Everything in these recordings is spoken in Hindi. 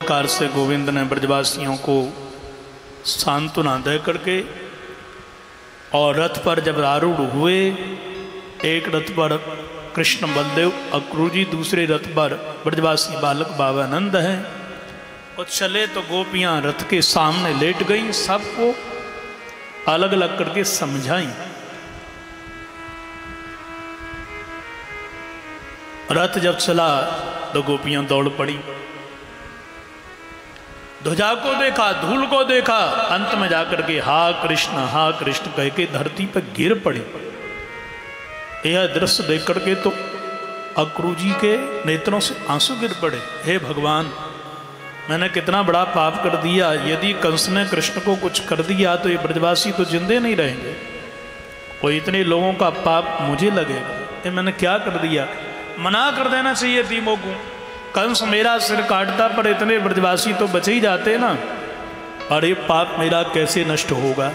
प्रकार से गोविंद ने ब्रजवासियों को सांत्वना दे करके और रथ पर जब आरूढ़ हुए, एक रथ पर कृष्ण बलदेव अक्रूर जी, दूसरे रथ पर ब्रजवासी बालक बाबानंद हैं, और चले तो गोपियां रथ के सामने लेट गईं, सबको अलग अलग करके समझाई। रथ जब चला तो गोपियां दौड़ पड़ी, ध्वजा को देखा, धूल को देखा, अंत में जाकर के हा कृष्ण कह के धरती पर गिर पड़ी। यह दृश्य देख करके तो अक्रूर जी के नेत्रों से आंसू गिर पड़े। हे भगवान, मैंने कितना बड़ा पाप कर दिया। यदि कंस ने कृष्ण को कुछ कर दिया तो ये ब्रजवासी तो जिंदे नहीं रहेंगे, और इतने लोगों का पाप मुझे लगेगा। ये मैंने क्या कर दिया? मना कर देना चाहिए तीनों को। कंस मेरा सिर काटता पर इतने ब्रजवासी तो बचे ही जाते ना। अरे पाप मेरा कैसे नष्ट होगा?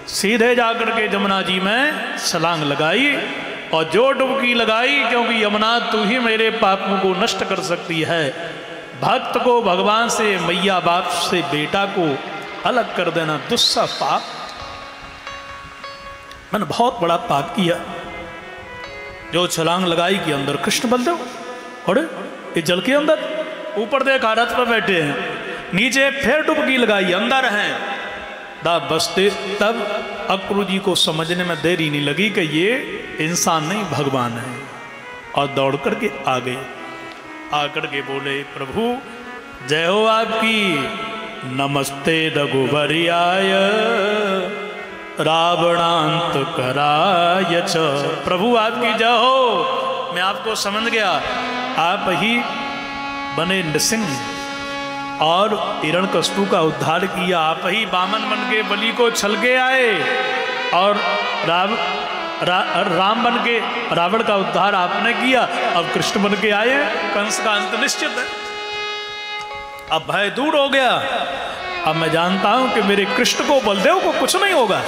सीधे जाकर के यमुना जी में छलांग लगाई और जो डुबकी लगाई, क्योंकि यमुना तू ही मेरे पापों को नष्ट कर सकती है। भक्त को भगवान से, मैया बाप से बेटा को अलग कर देना दुस्सह पाप। मैंने बहुत बड़ा पाप किया। जो छलांग लगाई कि अंदर कृष्ण बलदेव, अरे ये जल के अंदर, ऊपर देखा रथ पर बैठे हैं, नीचे फिर डुबकी लगाई, अंदर हैं। बसते तब अक्रूर जी को समझने में देरी नहीं लगी कि ये इंसान नहीं भगवान है, और दौड़ करके आ गए। आकर के बोले, प्रभु जय हो आपकी, नमस्ते रघुवरियाय रावणांत कराय च। प्रभु आपकी जय हो। मैं आपको समझ गया, आप ही बने नृसिंह और हिरण्यकशिपु का उद्धार किया। आप ही वामन बन के बलि को छल के आए, और राम बन के रावण का उद्धार आपने किया। अब कृष्ण बन के आए, कंस का अंत निश्चित है। अब भय दूर हो गया। अब मैं जानता हूं कि मेरे कृष्ण को, बलदेव को कुछ नहीं होगा।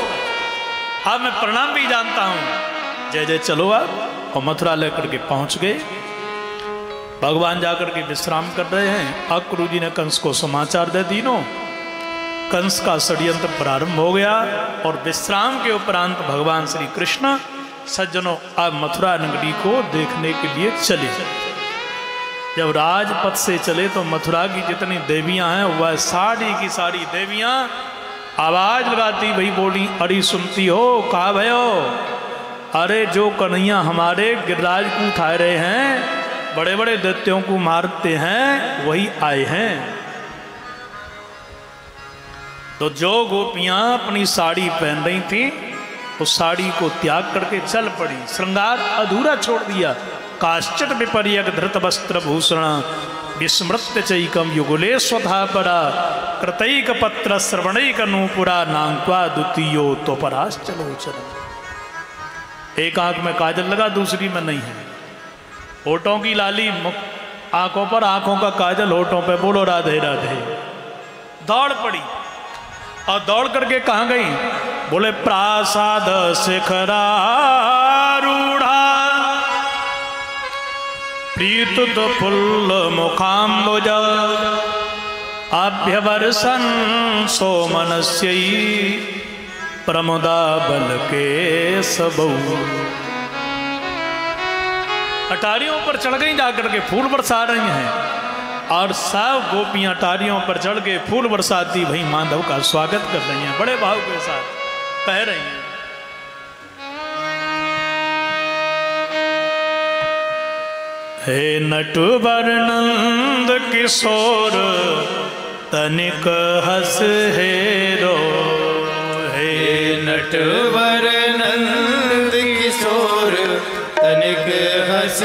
अब मैं प्रणाम भी जानता हूं। जय जय चलो आप। और मथुरा लेकर के पहुंच गए। भगवान जाकर के विश्राम कर रहे हैं। अक्रूर जी ने कंस को समाचार दे दिनों। कंस का षड्यंत्र प्रारंभ हो गया, और विश्राम के उपरांत भगवान श्री कृष्ण सज्जनों अब मथुरा नगरी को देखने के लिए चले। जब राजपथ से चले तो मथुरा की जितनी देवियां हैं वह सारी की सारी देवियां आवाज लगाती भाई बोली, अरे सुनती हो, कहा भयो? अरे जो कन्हैया हमारे गिरिराज को उठा रहे हैं, बड़े बड़े दैत्यों को मारते हैं, वही आए हैं। तो जो गोपियां अपनी साड़ी पहन रही थी, उस साड़ी को त्याग करके चल पड़ी। श्रृंगार अधूरा छोड़ दिया। काश्चित विपर्यक धृत वस्त्र भूषण विस्मृत्य चैकम युगले स्वधा परा कृतैक पत्र श्रवणैक नूपुरा नांक्वा द्वितीयो तो पराश्चलोचन। एक आंख में काजल लगा, दूसरी में नहीं है। होठों की लाली आंखों पर, आंखों का काजल होठों पे। बोलो राधे राधे। दौड़ पड़ी, और दौड़ करके कहाँ गई? बोले प्रासाद शिखरारूढ़ा प्रीतुत फुल्ल मुखाम्बुज अभ्यवर्षन् सोमनस्यै प्रमुदा बल के सबौ। अटारियों पर चढ़ गई, जाकर के फूल बरसा रही हैं, और सब गोपियां अटारियों पर चढ़ के फूल बरसाती भाई माधव का स्वागत कर रही हैं, बड़े भाव के साथ कह रही हैं। हे नटवर नंद किशोर तनिक हस हेरो। हे नटवर नंद किशोर तनिक हस